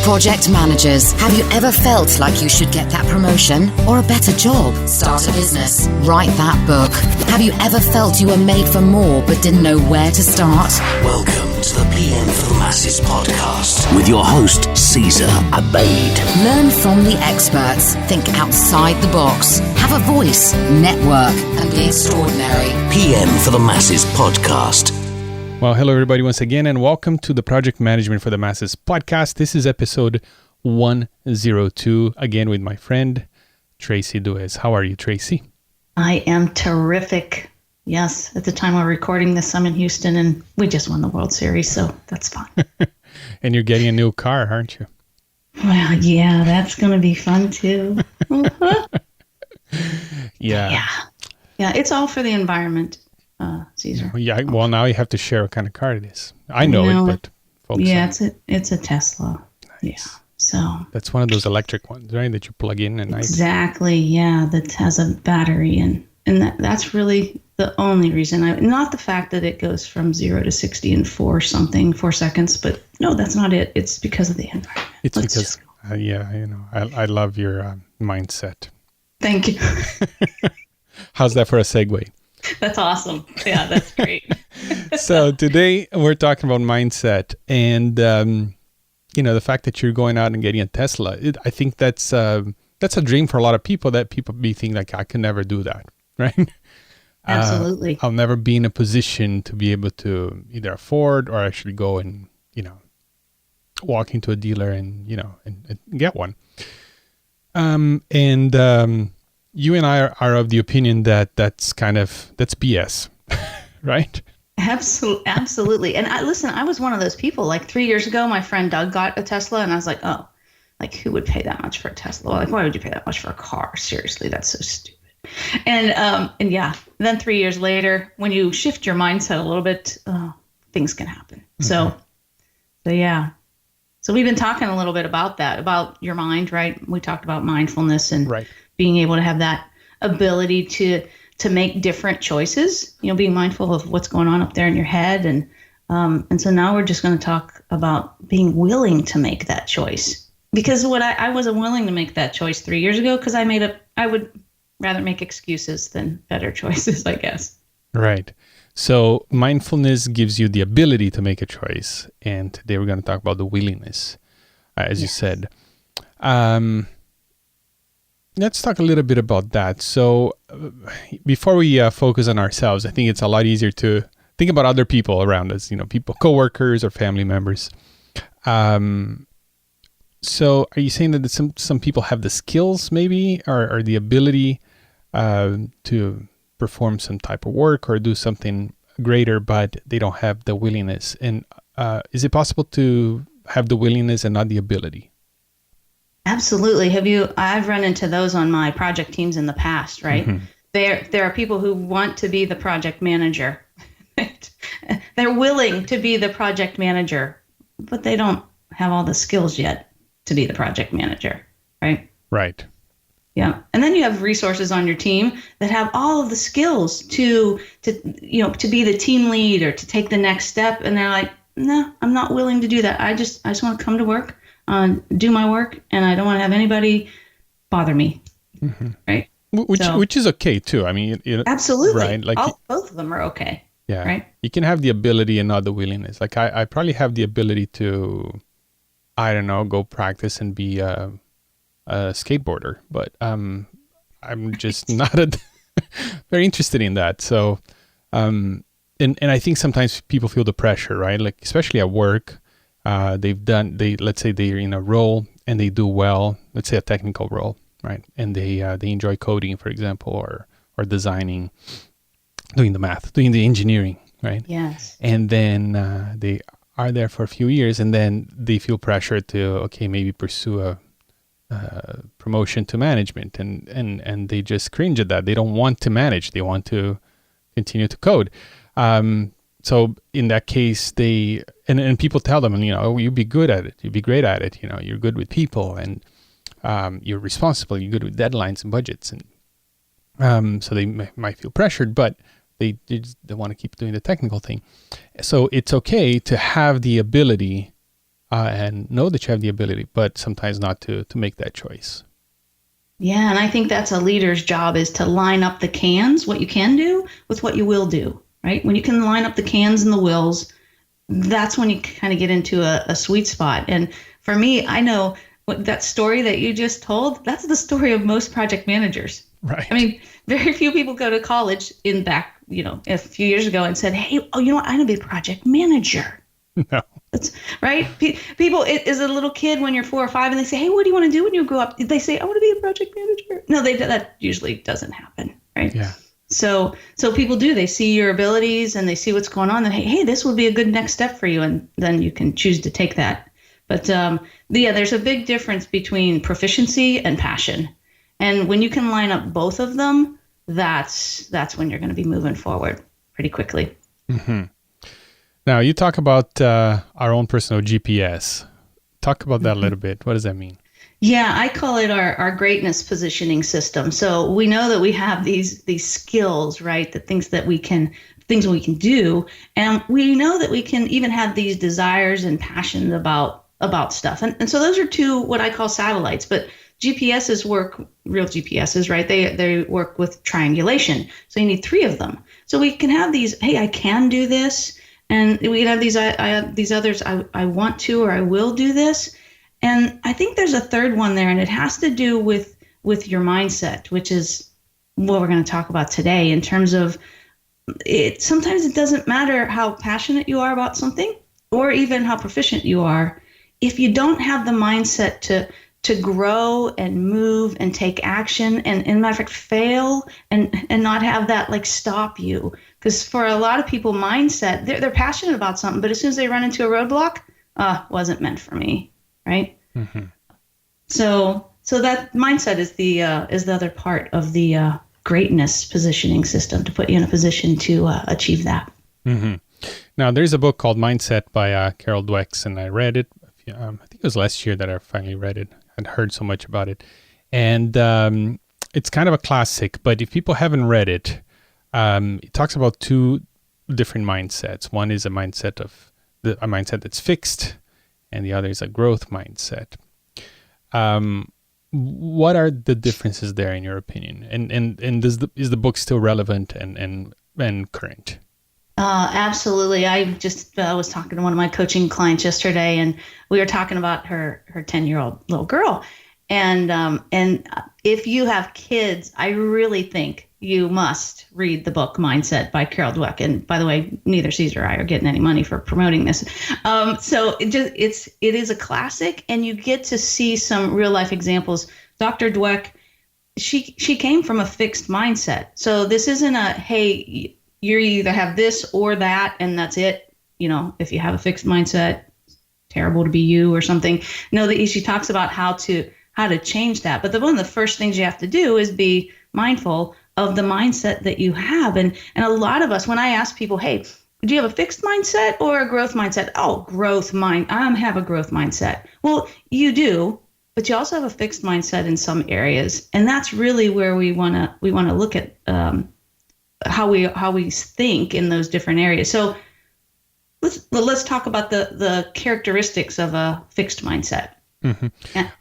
Project managers, have you ever felt like you should get that promotion or a better job? Start a business. Write that book. Have you ever felt you were made for more but didn't know where to start? Welcome to the PM for the Masses podcast with your host, Caesar Abaid. Learn from the experts. Think outside the box. Have a voice, network, and be extraordinary. PM for the Masses podcast. Well, hello everybody once again, and welcome to the Project Management for the Masses podcast. This is episode 102, again with my friend, Tracy Duez. How are you, Tracy? I am terrific. Yes, at the time we're recording this, I'm in Houston, and we just won the World Series, so that's fun. And you're getting a new car, aren't you? Well, yeah, that's going to be fun too. Yeah, it's all for the environment. Caesar. Yeah, well, now you have to share what kind of car it is. I know it, but folks it's a Tesla. Nice. Yeah, so that's one of those electric ones, right? That you plug in and exactly. Yeah, that has a battery, and that's really the only reason. Not the fact that it goes from 0 to 60 in 4 seconds, but no, that's not it. It's because of the environment. It's because I love your mindset. Thank you. How's that for a segue? That's awesome. Yeah, that's great. So today we're talking about mindset and, the fact that you're going out and getting a Tesla. I think that's a dream for a lot of people, that people be thinking like, I can never do that, right? Absolutely. I'll never be in a position to be able to either afford or actually go and, walk into a dealer and get one. You and I are of the opinion that that's BS, right? Absolutely. And I was one of those people. Like 3 years ago, my friend Doug got a Tesla, and I was like, oh, like who would pay that much for a Tesla? Like, why would you pay that much for a car? Seriously, that's so stupid. And then 3 years later, when you shift your mindset a little bit, things can happen. Mm-hmm. So we've been talking a little bit about that, about your mind, right? We talked about mindfulness and being able to have that ability to make different choices, being mindful of what's going on up there in your head. And so now we're just going to talk about being willing to make that choice. Because I wasn't willing to make that choice 3 years ago, because I would rather make excuses than better choices, I guess. Right. So mindfulness gives you the ability to make a choice. And today we're going to talk about the willingness, as you said. Let's talk a little bit about that. So before we focus on ourselves, I think it's a lot easier to think about other people around us, people, coworkers or family members. So are you saying that some people have the skills maybe or the ability to perform some type of work or do something greater, but they don't have the willingness? And is it possible to have the willingness and not the ability? Absolutely. I've run into those on my project teams in the past, right? Mm-hmm. There are people who want to be the project manager. They're willing to be the project manager, but they don't have all the skills yet to be the project manager, right? Right. Yeah. And then you have resources on your team that have all of the skills to be the team lead or to take the next step. And they're like, no, I'm not willing to do that. I just want to come to work, do my work, and I don't want to have anybody bother me. Mm-hmm. Right. Which is okay too. I mean, absolutely. Right. Like both of them are okay. Yeah. Right. You can have the ability and not the willingness. Like I probably have the ability to, I don't know, go practice and be a skateboarder, but I'm just not very interested in that. So, and I think sometimes people feel the pressure, right? Like especially at work, let's say they're in a role and they do well. Let's say a technical role, right? And they enjoy coding, for example, or designing, doing the math, doing the engineering, right? Yes. And then they are there for a few years, and then they feel pressure to maybe pursue a promotion to management, and they just cringe at that. They don't want to manage; they want to continue to code. So in that case, and people tell them, you'd be good at it, you'd be great at it. You're good with people, and you're responsible. You're good with deadlines and budgets, and so they might feel pressured, but they want to keep doing the technical thing. So it's okay to have the ability and know that you have the ability, but sometimes not to make that choice. Yeah, and I think that's a leader's job, is to line up the cans, what you can do, with what you will do, right? When you can line up the cans and the wills, that's when you kind of get into a sweet spot. And for me, I know that story that you just told, that's the story of most project managers. Right. I mean, very few people go to college a few years ago and said, hey, I'm going to be a project manager. No. That's right. People, as a little kid, when you're 4 or 5, and they say, hey, what do you want to do when you grow up? They say, I want to be a project manager. No, that usually doesn't happen. Right. Yeah. So people do, they see your abilities and they see what's going on, and hey, this would be a good next step for you. And then you can choose to take that. But there's a big difference between proficiency and passion. And when you can line up both of them, that's when you're going to be moving forward pretty quickly. Mm-hmm. Now, you talk about our own personal GPS. Talk about that a little bit. What does that mean? Yeah, I call it our greatness positioning system. So we know that we have these skills, right? The things we can do, and we know that we can even have these desires and passions about stuff. And so those are two what I call satellites. But GPSs work, real GPSs, right? They work with triangulation. So you need 3 of them. So we can have these, hey, I can do this. And we can have these others, I want to, or I will do this. And I think there's a third one there, and it has to do with your mindset, which is what we're going to talk about today in terms of it. Sometimes it doesn't matter how passionate you are about something or even how proficient you are. If you don't have the mindset to grow and move and take action and matter of fact, fail and not have that stop you. Because for a lot of people, mindset, they're passionate about something, but as soon as they run into a roadblock, wasn't meant for me, right? Mm-hmm. So that mindset is the other part of the greatness positioning system to put you in a position to achieve that. Mm-hmm. Now, there's a book called Mindset by Carol Dweck, and I read it. I think it was last year that I finally read it. I'd heard so much about it. And it's kind of a classic, but if people haven't read it, it talks about 2 different mindsets. One is a mindset that's fixed, and the other is a growth mindset. What are the differences there, in your opinion? And is the book still relevant and current? Absolutely. I just was talking to one of my coaching clients yesterday, and we were talking about her 10-year-old little girl. And if you have kids, I really think you must read the book Mindset by Carol Dweck. And by the way, neither Caesar or I are getting any money for promoting this. So it is a classic, and you get to see some real life examples. Dr. Dweck, she came from a fixed mindset. So this isn't a, hey, you either have this or that, and that's it. If you have a fixed mindset, terrible to be you or something. No, she talks about how to change that. But one of the first things you have to do is be mindful of the mindset that you have. And a lot of us, when I ask people, hey, do you have a fixed mindset or a growth mindset? Oh, I have a growth mindset. Well, you do, but you also have a fixed mindset in some areas. And that's really where we want to look at how we think in those different areas. So let's talk about the characteristics of a fixed mindset. Mm-hmm. Yeah.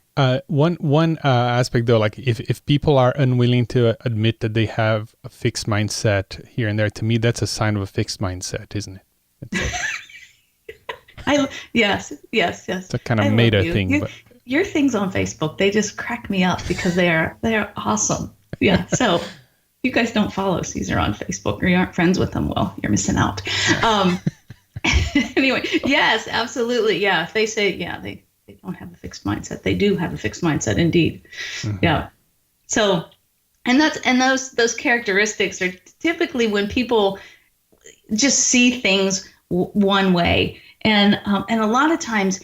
One aspect though, like if people are unwilling to admit that they have a fixed mindset here and there, to me that's a sign of a fixed mindset, isn't it? Yes. It's a kind of meta thing. But your things on Facebook, they just crack me up because they are awesome. Yeah. So if you guys don't follow Caesar on Facebook or you aren't friends with him, well, you're missing out. Anyway, yes, absolutely. Yeah. If they say, they don't have a fixed mindset, they do have a fixed mindset indeed. Mm-hmm. Yeah. So, and those characteristics are typically when people just see things one way. And a lot of times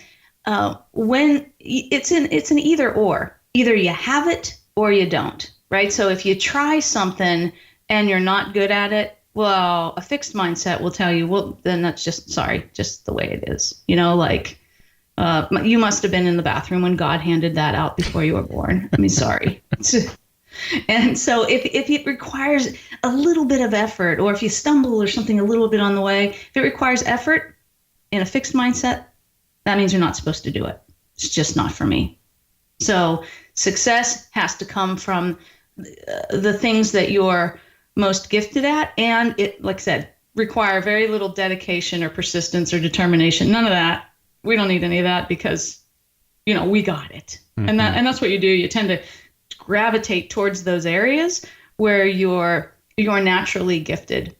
when it's an either or, either you have it or you don't, right? So if you try something and you're not good at it, well, a fixed mindset will tell you, well, then that's just the way it is. You must have been in the bathroom when God handed that out before you were born. I mean, sorry. And so if it requires a little bit of effort, or if you stumble or something a little bit on the way, if it requires effort in a fixed mindset, that means you're not supposed to do it. It's just not for me. So success has to come from the things that you're most gifted at. And it, like I said, require very little dedication or persistence or determination. None of that. We don't need any of that because, we got it. Mm-hmm. And that's what you do. You tend to gravitate towards those areas where you're naturally gifted.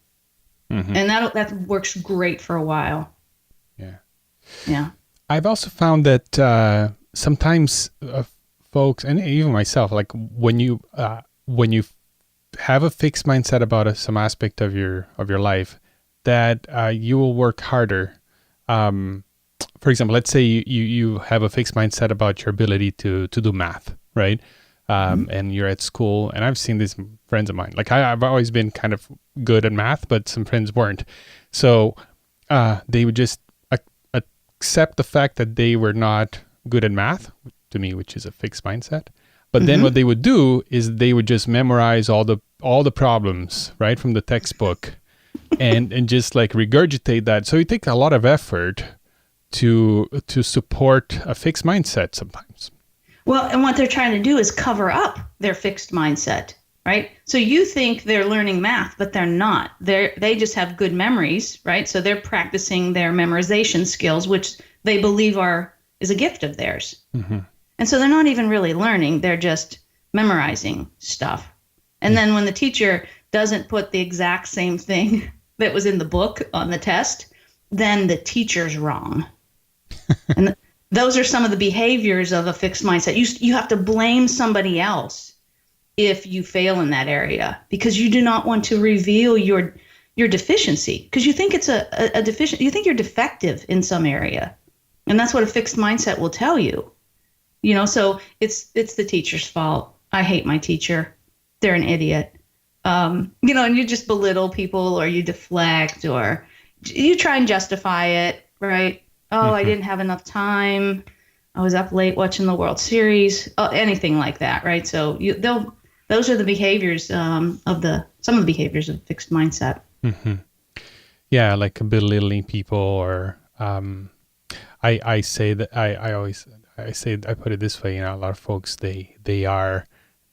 Mm-hmm. And that works great for a while. Yeah. I've also found that sometimes folks, and even myself, like when you have a fixed mindset about some aspect of your life, that you will work harder. For example, let's say you have a fixed mindset about your ability to do math, right? And you're at school, and I've seen these friends of mine. Like I've always been kind of good at math, but some friends weren't. So they would just accept the fact that they were not good at math, to me, which is a fixed mindset. But then what they would do is they would just memorize all the problems, right, from the textbook, and just like regurgitate that. So it takes a lot of effort to support a fixed mindset sometimes. Well, and what they're trying to do is cover up their fixed mindset, right? So you think they're learning math, but they're not. They just have good memories, right? So they're practicing their memorization skills, which they believe is a gift of theirs. Mm-hmm. And so they're not even really learning. They're just memorizing stuff. And then when the teacher doesn't put the exact same thing that was in the book on the test, then the teacher's wrong. And those are some of the behaviors of a fixed mindset. You have to blame somebody else if you fail in that area, because you do not want to reveal your deficiency, because you think it's a deficient. You think you're defective in some area, and that's what a fixed mindset will tell you. So it's the teacher's fault. I hate my teacher. They're an idiot. And you just belittle people, or you deflect, or you try and justify it, right? Oh, I didn't have enough time. I was up late watching the World Series. Anything like that, right? So those are the behaviors some of the behaviors of fixed mindset. Mm-hmm. Yeah, like belittling people, or I say that I put it this way. A lot of folks they are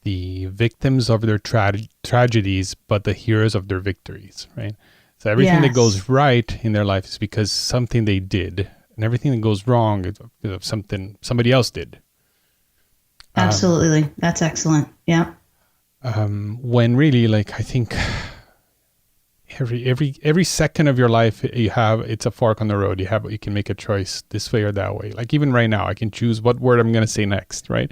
the victims of their tragedies, but the heroes of their victories, right? So everything that goes right in their life is because something they did. And everything that goes wrong is because of something somebody else did. Absolutely. That's excellent. Yeah. When really, like, I think every second of your life it's a fork on the road. You can make a choice this way or that way. Like even right now, I can choose what word I'm going to say next, right?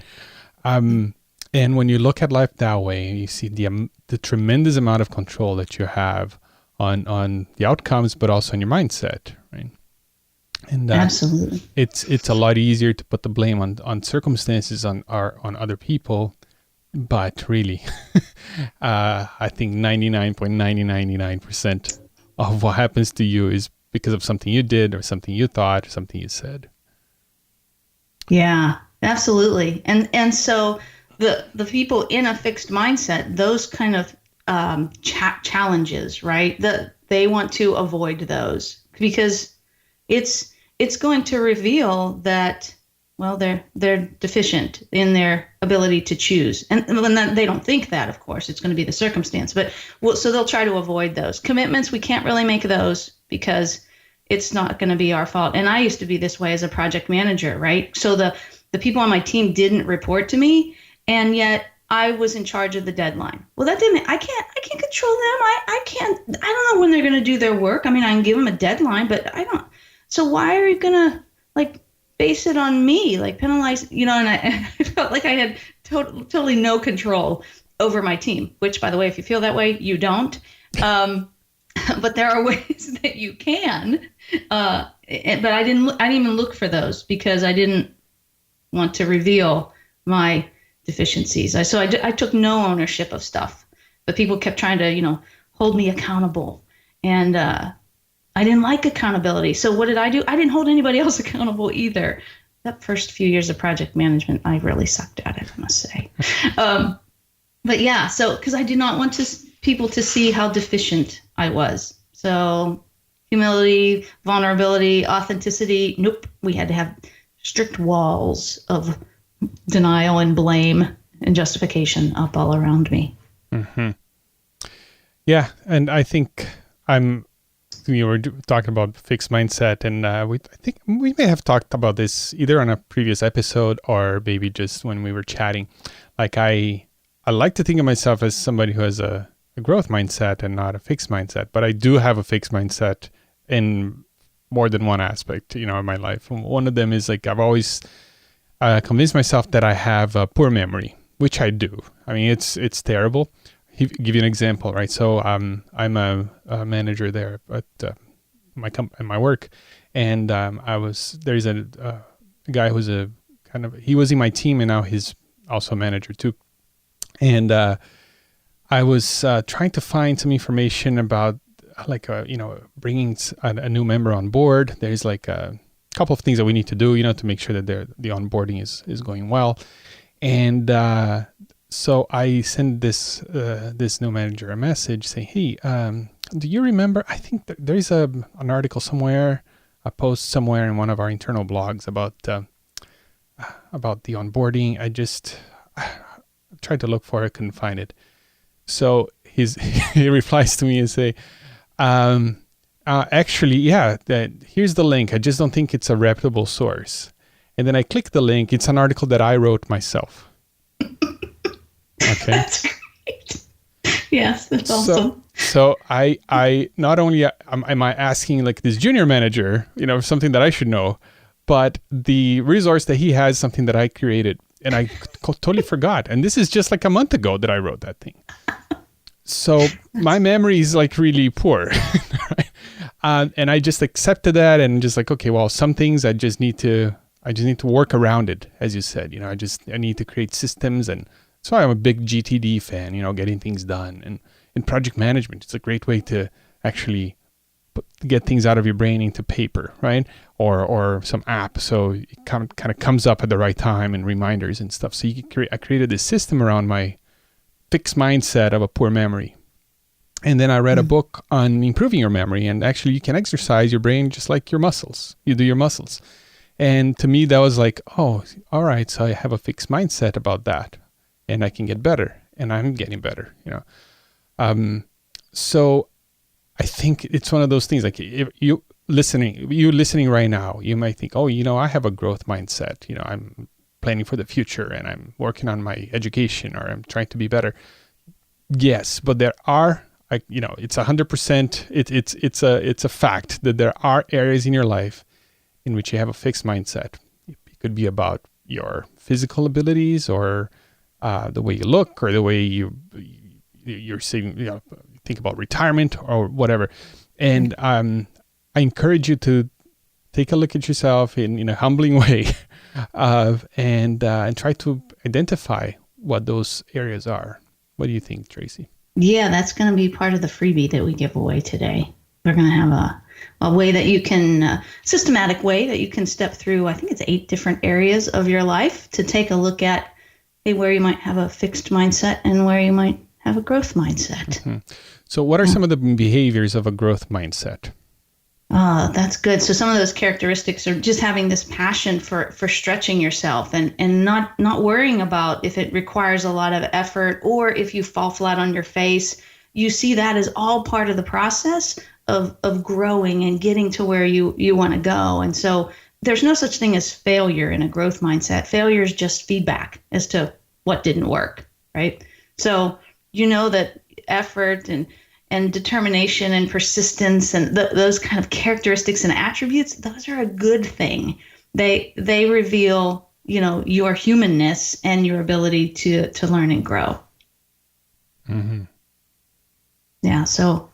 And when you look at life that way, you see the tremendous amount of control that you have on the outcomes, but also on your mindset, right? And absolutely, it's a lot easier to put the blame on circumstances on other people, but really, I think 99.99% of what happens to you is because of something you did, or something you thought, or something you said. Yeah, absolutely, and so the people in a fixed mindset, those kind of challenges, right? They want to avoid those because it's going to reveal that, well, they're deficient in their ability to choose. And when they don't think that, of course, it's going to be the circumstance. But so they'll try to avoid those. Commitments, we can't really make those because it's not going to be our fault. And I used to be this way as a project manager, right? So the people on my team didn't report to me, and yet I was in charge of the deadline. Well, that didn't. I can't control them. I don't know when they're going to do their work. I mean, I can give them a deadline, but I don't. So why are you going to base it on me, penalize, and I felt like I had totally no control over my team, which, by the way, if you feel that way, you don't. But there are ways that you can. But I didn't even look for those because I didn't want to reveal my deficiencies. So I took no ownership of stuff, but people kept trying to, hold me accountable. And I didn't like accountability. So what did I do? I didn't hold anybody else accountable either. That first few years of project management, I really sucked at it, I must say. But yeah, so because I did not want people to see how deficient I was. So, humility, vulnerability, authenticity. Nope. We had to have strict walls of denial and blame and justification up all around me. Mm-hmm. Yeah. And I think you were talking about fixed mindset, and I think we may have talked about this either on a previous episode or maybe just when we were chatting. Like I like to think of myself as somebody who has a growth mindset and not a fixed mindset, but I do have a fixed mindset in more than one aspect, in my life. One of them is like I've always convinced myself that I have a poor memory, which I do. I mean, it's terrible. Give you an example, right? So I'm a manager there at my work, and there's a guy who's he was in my team, and now he's also a manager too. And I was trying to find some information about bringing a new member on board. There's like a couple of things that we need to do, to make sure that the onboarding is going well, and so I sent this new manager a message saying, "Hey, do you remember? I think there's an article somewhere, a post somewhere in one of our internal blogs about the onboarding. I tried to look for it, couldn't find it." So he replies to me and say, "Actually, yeah, here's the link. I just don't think it's a reputable source." And then I click the link. It's an article that I wrote myself. Okay. That's great. Yes, that's awesome. So I not only am I asking like this junior manager, something that I should know, but the resource that he has something that I created, and I totally forgot. And this is just like a month ago that I wrote that thing. So my memory is like really poor, right? And I just accepted that and just like, okay, well, some things I just need to work around it, as you said. I need to create systems, and that's why I'm a big GTD fan. Getting things done, and in project management, it's a great way to actually get things out of your brain into paper, right? Or some app, so it kind of comes up at the right time and reminders and stuff. So I created this system around my fixed mindset of a poor memory. And then I read a book on improving your memory, and actually you can exercise your brain just like your muscles. You do your muscles. And to me, that was like, oh, all right, so I have a fixed mindset about that, and I can get better, and I'm getting better, So I think it's one of those things, like if you listening right now, you might think, oh, I have a growth mindset. I'm planning for the future, and I'm working on my education, or I'm trying to be better. Yes, but there are, it's 100%. It's a fact that there are areas in your life in which you have a fixed mindset. It could be about your physical abilities, or the way you look, or the way you're seeing, think about retirement or whatever. And I encourage you to take a look at yourself in a humbling way, and try to identify what those areas are. What do you think, Tracy? Yeah, that's going to be part of the freebie that we give away today. We're going to have a way that you can, systematic way that you can step through, I think it's 8 different areas of your life to take a look at, where you might have a fixed mindset and where you might have a growth mindset. Mm-hmm. So what are some of the behaviors of a growth mindset? That's good. So some of those characteristics are just having this passion for stretching yourself, and not worrying about if it requires a lot of effort, or if you fall flat on your face. You see that as all part of the process of growing and getting to where you want to go. And so there's no such thing as failure in a growth mindset. Failure is just feedback as to what didn't work, right? So that effort and determination and persistence and those kind of characteristics and attributes, those are a good thing. They reveal, your humanness and your ability to learn and grow. Mm-hmm. Yeah. So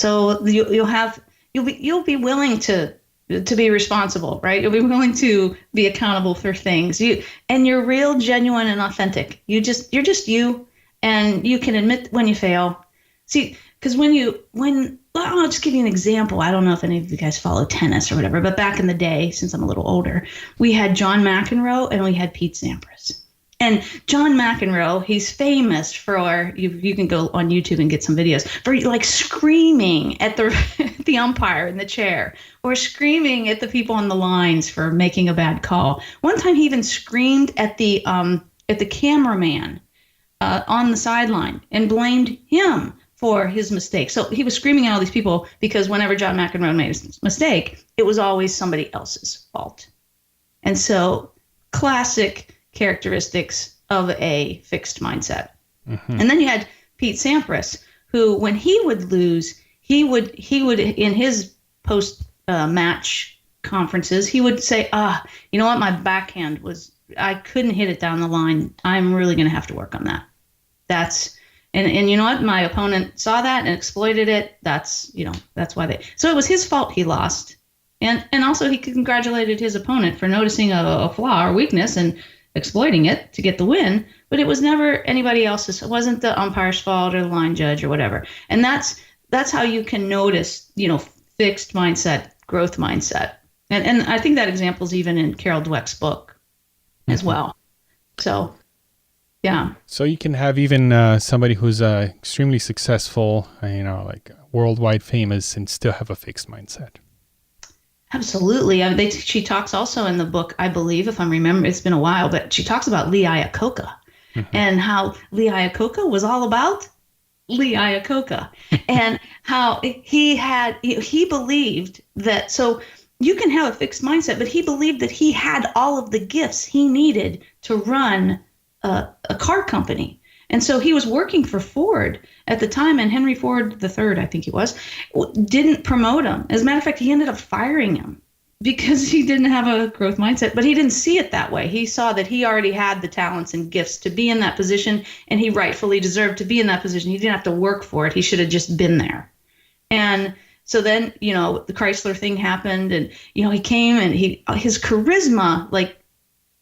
you'll be willing to be responsible, right? You'll be willing to be accountable for things. And you're real, genuine, and authentic. You're just you, and you can admit when you fail. See, because I'll just give you an example. I don't know if any of you guys follow tennis or whatever, but back in the day, since I'm a little older, we had John McEnroe and we had Pete Sampras. And John McEnroe, he's famous for, you can go on YouTube and get some videos, for like screaming at the umpire in the chair, or screaming at the people on the lines for making a bad call. One time he even screamed at the cameraman on the sideline and blamed him for his mistake. So he was screaming at all these people because whenever John McEnroe made a mistake, it was always somebody else's fault. And so classic characteristics of a fixed mindset. Mm-hmm. And then you had Pete Sampras, who when he would lose, he would in his post match conferences, he would say, you know what, my backhand I couldn't hit it down the line. I'm really going to have to work on that. And you know what, my opponent saw that and exploited it. That's why so it was his fault he lost. And also he congratulated his opponent for noticing a flaw or weakness and exploiting it to get the win, but it was never anybody else's. It wasn't the umpire's fault or the line judge or whatever. And that's how you can notice, fixed mindset, growth mindset. And I think that example is even in Carol Dweck's book as well. So, yeah. So you can have even somebody who's extremely successful, like worldwide famous, and still have a fixed mindset. Absolutely. She talks also in the book, I believe, if I'm remembering, it's been a while, but she talks about Lee Iacocca and how Lee Iacocca was all about Lee Iacocca and how he believed that, so you can have a fixed mindset, but he believed that he had all of the gifts he needed to run a car company. And so he was working for Ford at the time, and Henry Ford III, I think he was, didn't promote him. As a matter of fact, he ended up firing him because he didn't have a growth mindset, but he didn't see it that way. He saw that he already had the talents and gifts to be in that position, and he rightfully deserved to be in that position. He didn't have to work for it. He should have just been there. And so then, the Chrysler thing happened, and, he came and his charisma,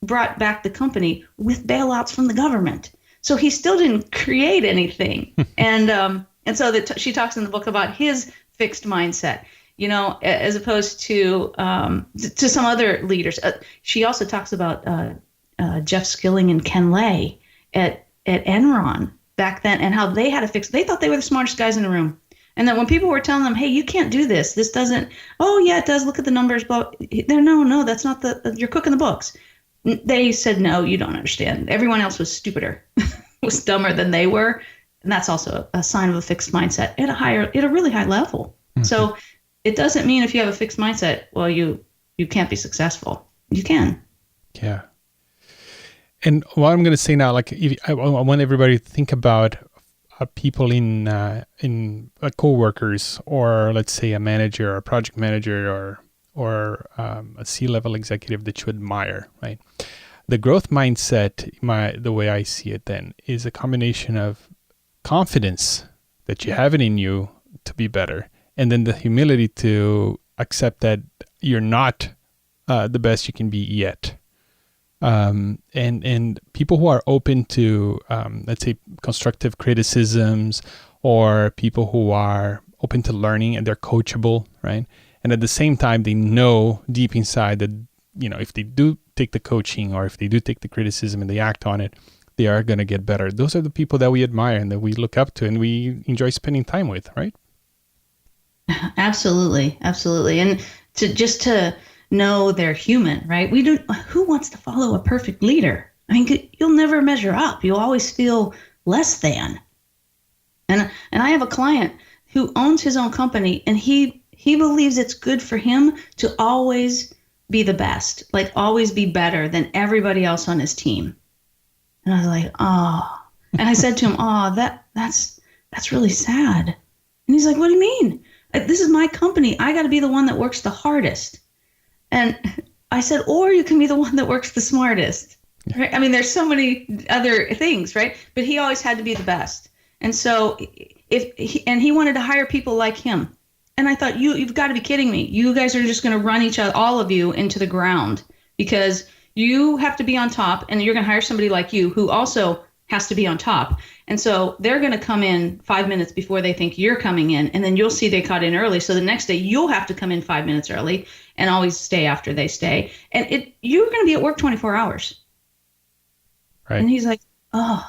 brought back the company with bailouts from the government. So he still didn't create anything. And so she talks in the book about his fixed mindset, as opposed to some other leaders. She also talks about Jeff Skilling and Ken Lay at Enron back then, and how they had a fixed. They thought they were the smartest guys in the room. And then when people were telling them, hey, you can't do this. This doesn't. Oh, yeah, it does. Look at the numbers. But no, that's not you're cooking the books. They said, no, you don't understand. Everyone else was stupider, was dumber than they were. And that's also a sign of a fixed mindset at a really high level. Mm-hmm. So it doesn't mean if you have a fixed mindset, well, you can't be successful. You can. Yeah. And what I'm going to say now, I want everybody to think about people in co-workers, or let's say a manager or a project manager or a C-level executive that you admire, right? The growth mindset, the way I see it then, is a combination of confidence that you have it in you to be better, and then the humility to accept that you're not the best you can be yet. And people who are open to, let's say, constructive criticisms, or people who are open to learning and they're coachable, right? And at the same time, they know deep inside that, if they do take the coaching, or if they do take the criticism and they act on it, they are going to get better. Those are the people that we admire and that we look up to and we enjoy spending time with, right? Absolutely. Absolutely. And to know they're human, right? Who wants to follow a perfect leader? I mean, you'll never measure up. You'll always feel less than. And I have a client who owns his own company, and he believes it's good for him to always be the best, always be better than everybody else on his team. And I was like, oh. And I said to him, oh, that's really sad. And he's like, what do you mean? This is my company. I got to be the one that works the hardest. And I said, or you can be the one that works the smartest. Right? I mean, there's so many other things, right? But he always had to be the best. And so he wanted to hire people like him. And I thought, you've got to be kidding me. You guys are just going to run all of you into the ground, because you have to be on top, and you're going to hire somebody like you who also has to be on top. And so they're going to come in 5 minutes before they think you're coming in, and then you'll see they got in early. So the next day you'll have to come in 5 minutes early and always stay after they stay. And you're going to be at work 24 hours. And he's like, oh,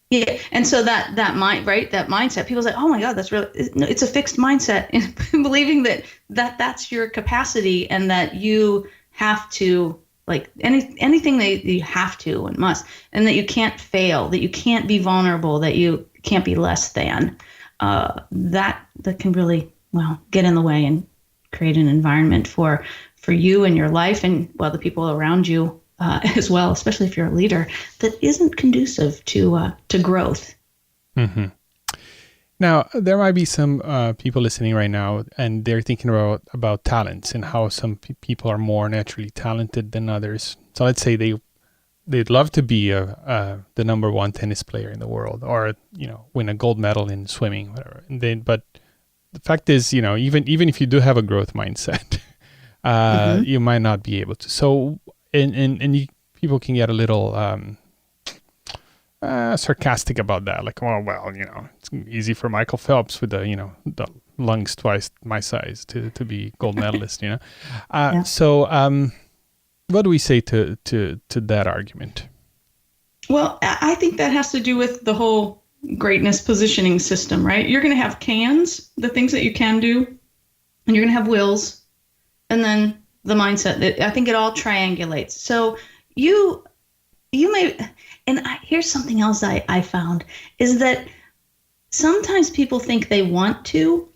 yeah. And so that mind, right, that mindset, people say, oh my God, that's really, it's a fixed mindset in believing that's your capacity and that you have to, like anything that you have to and must, and that you can't fail, that you can't be vulnerable, that you can't be less than, that can really, get in the way and create an environment for you and your life and, the people around you as well, especially if you're a leader, that isn't conducive to growth. Mm-hmm. Now, there might be some people listening right now, and they're thinking about talents and how some people are more naturally talented than others. So let's say they'd love to be the number one tennis player in the world, or win a gold medal in swimming, whatever. But the fact is, even if you do have a growth mindset, you might not be able to. So, people can get a little sarcastic about that, like, it's easy for Michael Phelps with the lungs twice my size to be gold medalist, Yeah. So, what do we say to that argument? Well, I think that has to do with the whole greatness positioning system, right? You're going to have cans, the things that you can do, and you're going to have wills, and then the mindset. I think it all triangulates. So you may, and here's something else I found, is that sometimes people think they want to,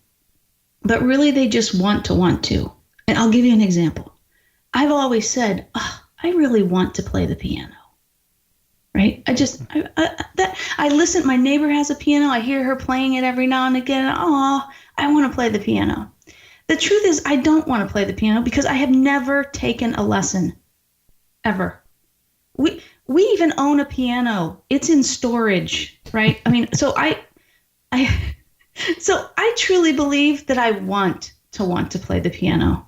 but really they just want to. And I'll give you an example. I've always said, I really want to play the piano. Right? I listen, my neighbor has a piano. I hear her playing it every now and again. I want to play the piano. The truth is, I don't want to play the piano because I have never taken a lesson, ever. We even own a piano. It's in storage, right? I mean, so I truly believe that I want to play the piano.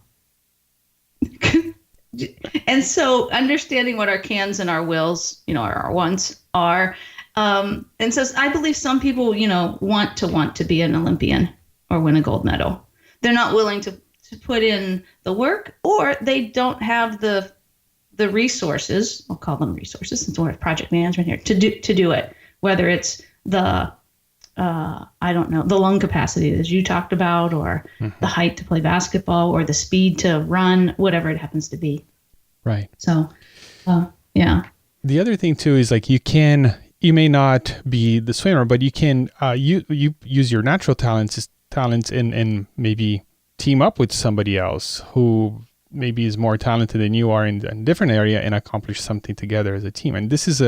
And so understanding what our cans and our wills, our wants are, and so I believe some people, want to be an Olympian or win a gold medal. They're not willing to put in the work, or they don't have the resources. I'll call them resources since we're project management here to do it. Whether it's the the lung capacity that you talked about, or the height to play basketball, or the speed to run, whatever it happens to be. Right. So, yeah. The other thing too is, like, you may not be the swimmer, but you can you use your natural talents and maybe team up with somebody else who maybe is more talented than you are in a different area and accomplish something together as a team. And this is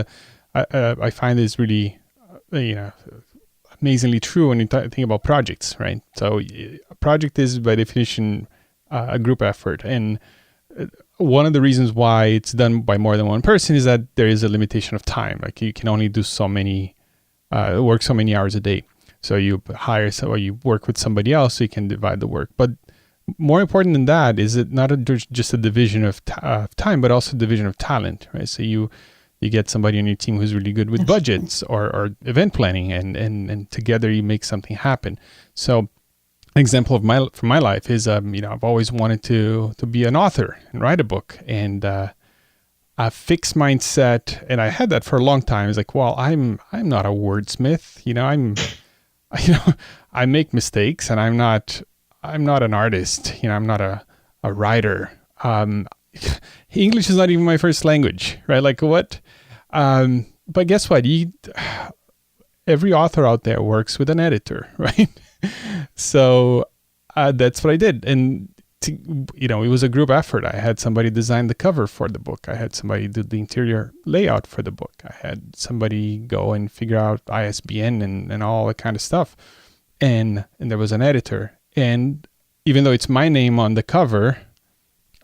I find this really amazingly true when you think about projects, right? So a project is by definition a group effort, and one of the reasons why it's done by more than one person is that there is a limitation of time. Like, you can only do so many, work so many hours a day. So you hire or you work with somebody else so you can divide the work. But more important than that is it not just a division of time, but also division of talent, right? So you get somebody on your team who's really good with budgets or event planning, and together you make something happen. So an example from my life is, I've always wanted to be an author and write a book, and a fixed mindset, and I had that for a long time. It's like, well, I'm not a wordsmith, I make mistakes, and I'm not an artist, I'm not a writer. English is not even my first language, right? Like, what? But guess what? Every author out there works with an editor, right? So that's what I did. And, it was a group effort. I had somebody design the cover for the book. I had somebody do the interior layout for the book. I had somebody go and figure out ISBN and all that kind of stuff. And there was an editor. And even though it's my name on the cover,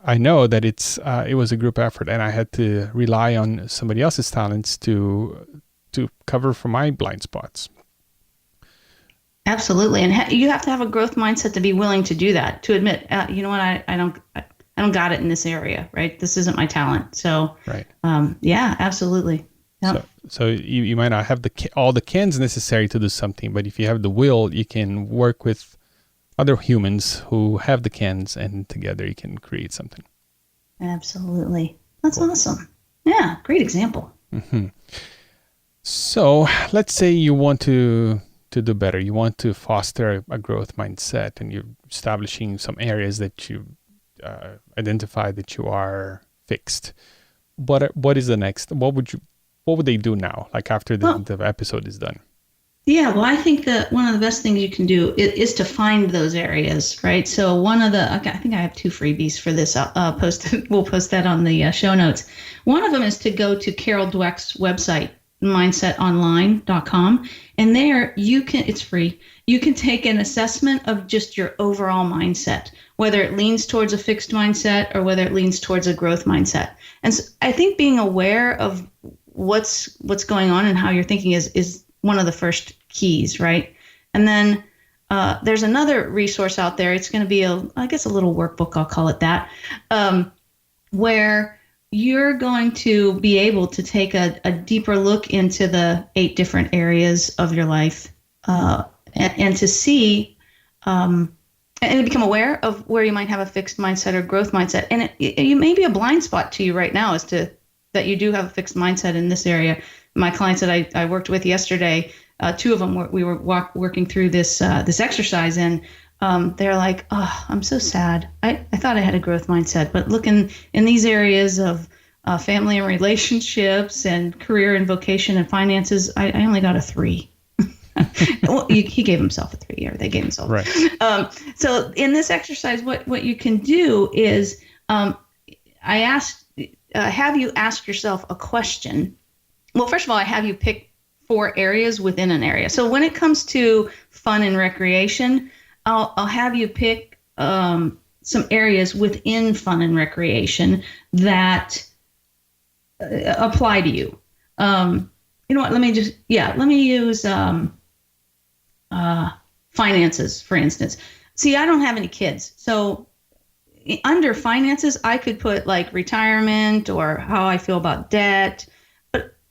I know that it was a group effort, and I had to rely on somebody else's talents to cover for my blind spots. Absolutely, and you have to have a growth mindset to be willing to do that. To admit, you know what, I don't got it in this area, right? This isn't my talent. So, right. Yeah, absolutely. Yep. So you might not have all the cans necessary to do something, but if you have the will, you can work with other humans who have the cans, and together you can create something. Absolutely. That's cool. Awesome. Yeah, great example. Mm-hmm. So let's say you want to do better. You want to foster a growth mindset, and you're establishing some areas that you identify that you are fixed. What is the next? What would they do now? Like after the episode is done? Yeah, well, I think that one of the best things you can do is to find those areas, right? So I think I have 2 freebies for this. We'll post that on the show notes. One of them is to go to Carol Dweck's website, mindsetonline.com, and there it's free. You can take an assessment of just your overall mindset, whether it leans towards a fixed mindset or whether it leans towards a growth mindset. And so I think being aware of what's going on and how you're thinking is one of the first keys, right? And then there's another resource out there. It's going to be a little workbook, I'll call it that, where you're going to be able to take a deeper look into the 8 different areas of your life and to see and to become aware of where you might have a fixed mindset or growth mindset. And it may be a blind spot to you right now as to that you do have a fixed mindset in this area. My clients that I worked with yesterday, 2 of them we were working through this exercise, and they're like, "Oh, I'm so sad. I thought I had a growth mindset, but looking in these areas of family and relationships and career and vocation and finances, I only got a 3." Well, he gave himself a 3, or they gave himself. Right. So in this exercise, what you can do is, I asked, have you ask yourself a question. Well, first of all, I have you pick 4 areas within an area. So when it comes to fun and recreation, I'll have you pick some areas within fun and recreation that apply to you. You know what? Let me use finances, for instance. See, I don't have any kids. So under finances, I could put like retirement or how I feel about debt.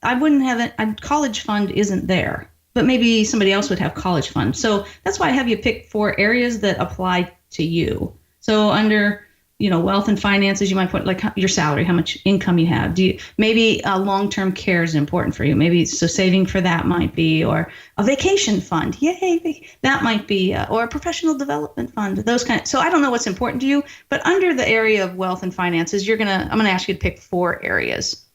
I wouldn't have a college fund isn't there, but maybe somebody else would have college fund. So that's why I have you pick 4 areas that apply to you. So under, wealth and finances, you might put like your salary, how much income you have. Maybe long-term care is important for you. Maybe so saving for that might be, or a vacation fund. Yay, that might be, or a professional development fund. Those kind. So I don't know what's important to you, but under the area of wealth and finances, I'm gonna ask you to pick 4 areas,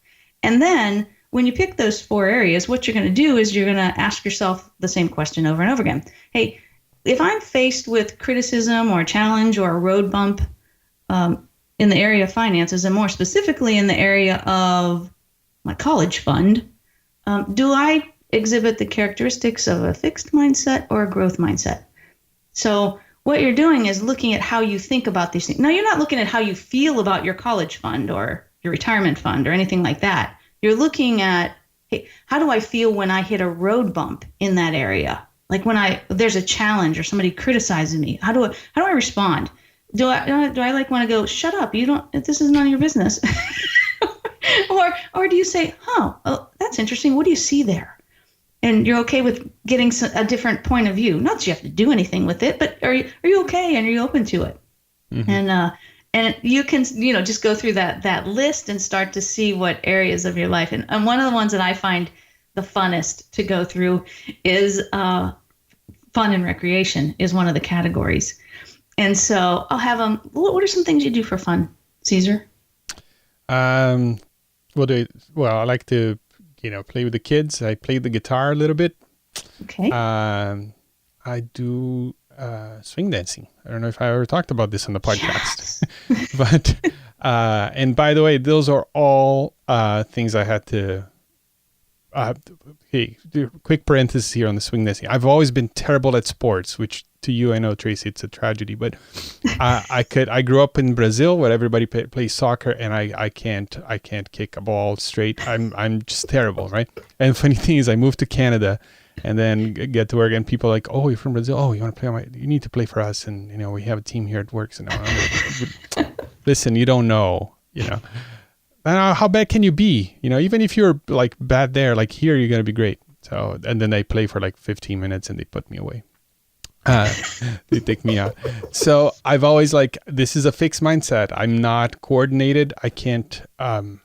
and then when you pick those 4 areas, what you're going to do is you're going to ask yourself the same question over and over again. Hey, if I'm faced with criticism or a challenge or a road bump in the area of finances, and more specifically in the area of my college fund, do I exhibit the characteristics of a fixed mindset or a growth mindset? So what you're doing is looking at how you think about these things. Now, you're not looking at how you feel about your college fund or your retirement fund or anything like that. You're looking at, hey, how do I feel when I hit a road bump in that area? Like when there's a challenge or somebody criticizes me, how do I respond? Do I like want to go, shut up, this is none of your business? or do you say, oh, that's interesting. What do you see there? And you're okay with getting a different point of view. Not that you have to do anything with it, but are you okay and are you open to it? Mm-hmm. And you can, just go through that list and start to see what areas of your life. And one of the ones that I find the funnest to go through is fun and recreation is one of the categories. And so I'll have them. What are some things you do for fun, Caesar? I like to, play with the kids. I play the guitar a little bit. Okay. I do swing dancing. I don't know if I ever talked about this on the podcast, yes. But and by the way, those are all things I had to. Hey, quick parenthesis here on the swing dancing. I've always been terrible at sports, which to you, I know, Tracy, it's a tragedy. But I grew up in Brazil where everybody plays soccer, and I can't kick a ball straight. I'm just terrible, right? And the funny thing is, I moved to Canada. And then get to work, and people are like, "Oh, you're from Brazil. Oh, you want to play? You need to play for us." And we have a team here at work. So listen, you don't know. How bad can you be? Even if you're like bad there, like here, you're gonna be great. So, and then they play for like 15 minutes, and they put me away. They take me out. So I've always this is a fixed mindset. I'm not coordinated. I can't. I'm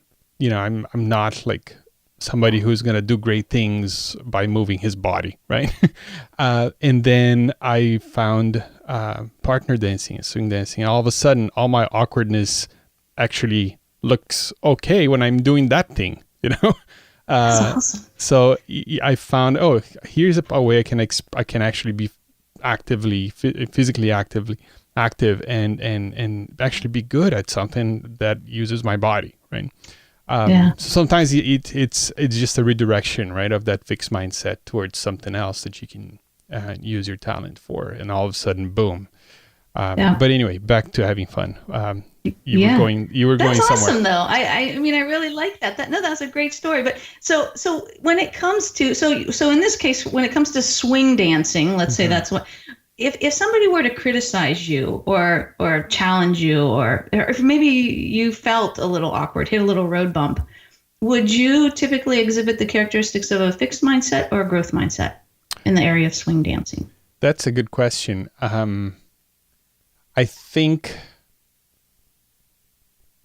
not like somebody who's going to do great things by moving his body, right? And then I found partner dancing and swing dancing. All of a sudden, all my awkwardness actually looks okay when I'm doing that thing, you know? That's awesome. So I found, here's a way I can actually be physically active and actually be good at something that uses my body, right? So sometimes it's just a redirection, right, of that fixed mindset towards something else that you can use your talent for, and all of a sudden, boom. But anyway, back to having fun. You were going somewhere. That's awesome, though. I mean, I really like that. That's a great story. But so when it comes to so in this case, when it comes to swing dancing, let's say that's what. If somebody were to criticize you or challenge you, or if maybe you felt a little awkward, hit a little road bump, would you typically exhibit the characteristics of a fixed mindset or a growth mindset in the area of swing dancing? That's a good question. I think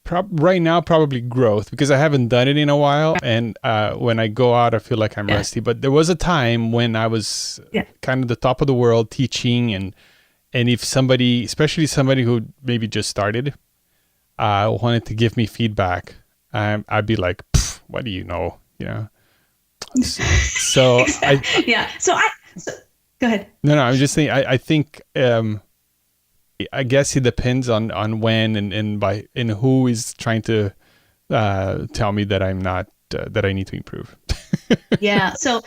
right now probably growth, because I haven't done it in a while, and when I go out I feel like I'm rusty. But there was a time when I was kind of the top of the world teaching, and if somebody, especially somebody who maybe just started, wanted to give me feedback, I'd be like, what do you know, you know? So exactly. So go ahead. No, I'm just saying I think I guess it depends on when and who is trying to tell me that I'm not that I need to improve. So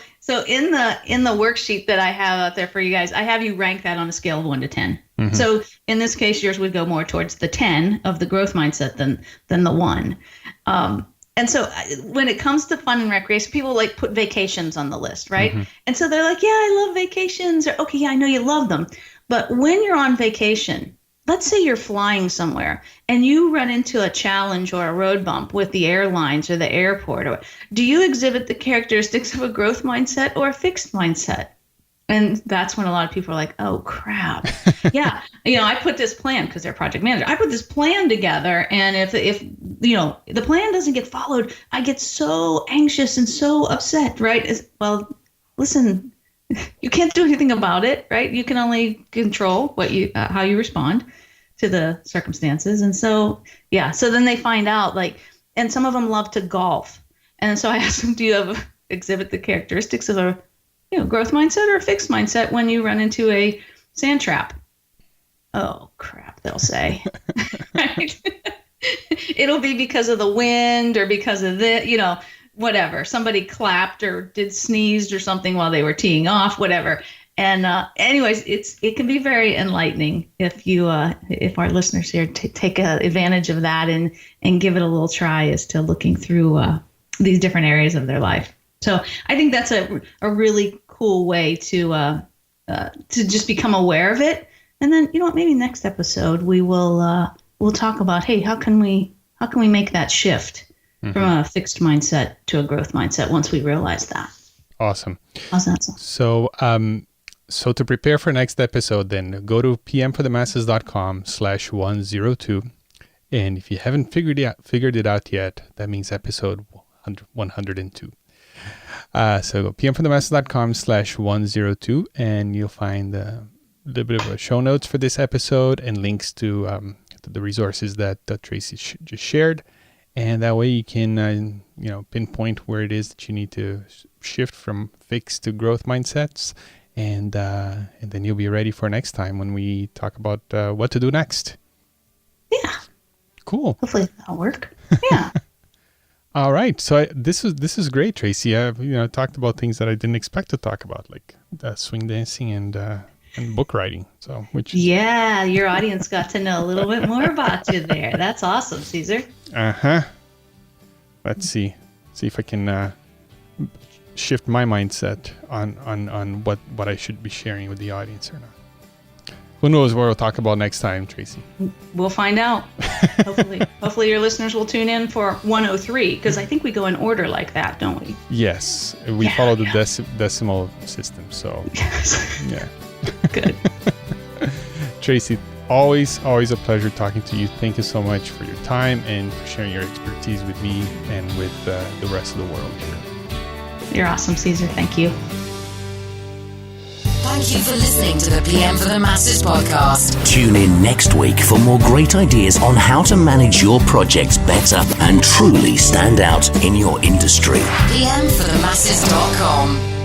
in the worksheet that I have out there for you guys, I have you rank that on a scale of 1 to 10. Mm-hmm. So in this case, yours would go more towards the 10 of the growth mindset than the 1. And so when it comes to fun and recreation, people like put vacations on the list, right? Mm-hmm. And so they're like, yeah, I love vacations. Or, okay, yeah, I know you love them. But when you're on vacation, let's say you're flying somewhere and you run into a challenge or a road bump with the airlines or the airport, or do you exhibit the characteristics of a growth mindset or a fixed mindset? And that's when a lot of people are like, oh, crap. Yeah. I put this plan, because they're project manager. I put this plan together. And if the plan doesn't get followed, I get so anxious and so upset, right? Well, listen, you can't do anything about it, right? You can only control how you respond to the circumstances. And so, so then they find out, and some of them love to golf. And so I asked them, do you exhibit the characteristics of a growth mindset or a fixed mindset when you run into a sand trap? Oh, crap, they'll say. Right? It'll be because of the wind or because of whatever. Somebody clapped or sneezed or something while they were teeing off, whatever. And anyways, it can be very enlightening if our listeners here take advantage of that and give it a little try as to looking through these different areas of their life. So I think that's a really cool way to just become aware of it. And then, maybe next episode we'll talk about, hey, how can we make that shift from a fixed mindset to a growth mindset once we realize that. Awesome. How's that sound? So to prepare for next episode, then go to pmforthemasses.com/102. And if you haven't figured it out yet, that means episode 102. So go pmforthemasses.com/102, and you'll find a little bit of a show notes for this episode and links to the resources that Tracy just shared. And that way you can, pinpoint where it is that you need to shift from fixed to growth mindsets. And then you'll be ready for next time when we talk about what to do next. Yeah. Cool. Hopefully that'll work. Yeah. All right. So this is great, Tracy. I've talked about things that I didn't expect to talk about, like swing dancing and book writing. So your audience got to know a little bit more about you there. That's awesome, Caesar. Let's see if I can shift my mindset on what I should be sharing with the audience or not. Who knows what we'll talk about next time, Tracy? We'll find out. Hopefully your listeners will tune in for 103, because I think we go in order like that, don't we? Yes, we follow the decimal system. So yeah. Good. Tracy, always a pleasure talking to you. Thank you so much for your time and for sharing your expertise with me and with the rest of the world here. You're awesome, Caesar. Thank you. Thank you for listening to the PM for the Masses podcast. Tune in next week for more great ideas on how to manage your projects better and truly stand out in your industry. PMforthemasses.com